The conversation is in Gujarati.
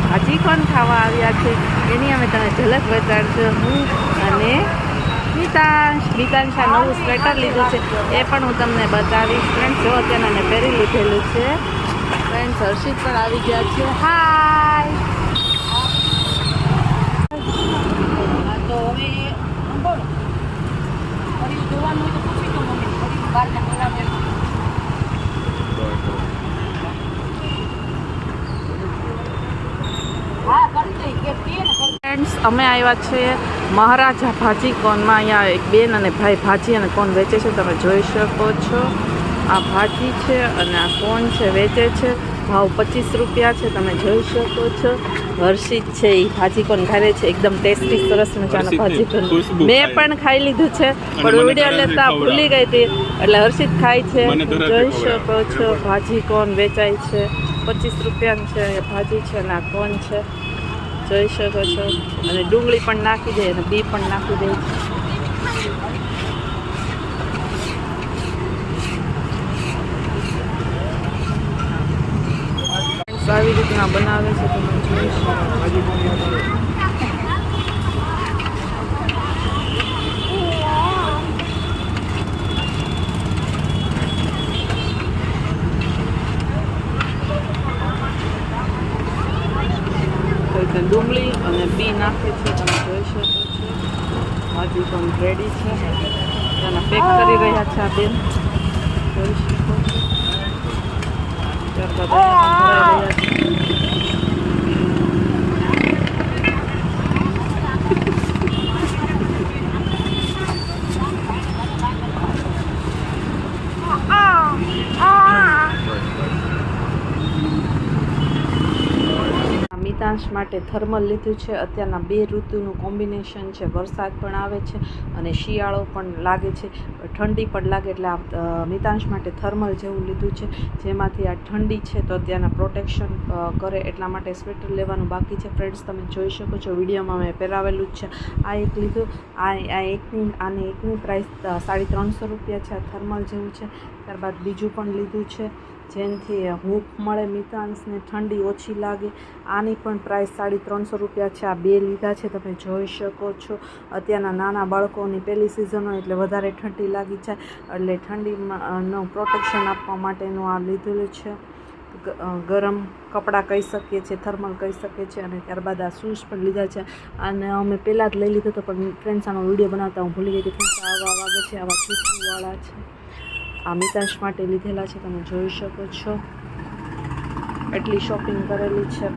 ભાજીકોન ખાવા આવ્યા છે એની અમે તમે ઝલક બતાડજો. હું અને મિતાંશા નવું સ્વેટર લીધું છે એ પણ હું તમને બતાવીશ. ફ્રેન્ડ્સ જો અત્યારે મેં પહેરી લીધેલું છે. ફ્રેન્ડ્સ હર્ષિત પણ આવી ગયા છે. હાય. તો હવે બોલો ફરી જોવાનું હોય તો પૂછી દો મમ્મી ફરી બહારના બોલાવે. હા કરી દઈ કે પીએ ને. ફ્રેન્ડ્સ અમે આવ્યા છીએ મહારાજા ભાજી કોનમાં. અહીંયા એક બેન અને ભાઈ ભાજી અને કોન વેચે છે, તમે જોઈ શકો છો. આ ભાજી છે અને આ કોન છે વેચે છે. ભાવ 25 રૂપિયા છે, તમે જોઈ શકો છો. હર્ષિત છે એ ભાજી કોન ખાવે છે, એકદમ ટેસ્ટી સરસ મજાનો ભાજી કોન. મેં પણ ખાઈ લીધું છે પણ વિડીયો લેતા ભૂલી ગઈ હતી એટલે હર્ષિત ખાય છે. જોઈ શકો છો ભાજી કોન વેચાય છે. 25 રૂપિયાની છે ભાજી છે અને આ કોન છે, જોઈ શકો છો. અને ડુંગળી પણ નાખી દે અને બી પણ નાખી દે છે. આવી રીતના બનાવે છે, તમે જોઈ શકો. ડુંગળી અને બી નાખે છે, તમે જોઈ શકો છો. ભાજી પણ રેડી છે, એના પેક કરી રહ્યા છે આ બેન, જોઈ શકો છો. ત્યારબાદ ભરાઈ રહ્યા છે. મિતાંશ માટે થર્મલ લીધું છે. અત્યારના બે ઋતુનું કોમ્બિનેશન છે, વરસાદ પણ આવે છે અને શિયાળો પણ લાગે છે, ઠંડી પણ લાગે એટલે આ મિતાંશ માટે થર્મલ જેવું લીધું છે, જેમાંથી આ ઠંડી છે તો અત્યારના પ્રોટેક્શન કરે એટલા માટે સ્વેટર લેવાનું બાકી છે. ફ્રેન્ડ્સ તમે જોઈ શકો છો વિડીયોમાં મેં પહેરાવેલું જ છે. આ એક લીધું. આની એકની પ્રાઇસ 350 રૂપિયા છે. આ થર્મલ જેવું છે. ત્યારબાદ બીજું પણ લીધું છે જેનાથી હૂંફ મળે, મિતાંશને ઠંડી ઓછી લાગે. આની પણ પ્રાઇસ 350 રૂપિયા છે. આ બે લીધા છે, તમે જોઈ શકો છો. અત્યારના નાના બાળકોની પહેલી સિઝન હોય એટલે વધારે ઠંડી લાગી જાય એટલે ઠંડીમાં પ્રોટેક્શન આપવા માટેનું આ લીધેલું છે. ગરમ કપડાં કહી શકીએ છીએ, થર્મલ કહી શકીએ છીએ. અને ત્યારબાદ આ શૂઝ પણ લીધા છે અને અમે પહેલાં જ લઈ લીધો હતો પણ ફ્રેન્ડ્સ આનો વિડીયો બનાવતા હું ભૂલી ગઈ હતી. ફ્રેન્ડ્સ આવા વાગે છે, આવા ચૂસવાળા છે. આ મિતાંશ માટે લીધેલા છે, તમે જોઈ શકો છો. એટલી શોપિંગ કરેલી છે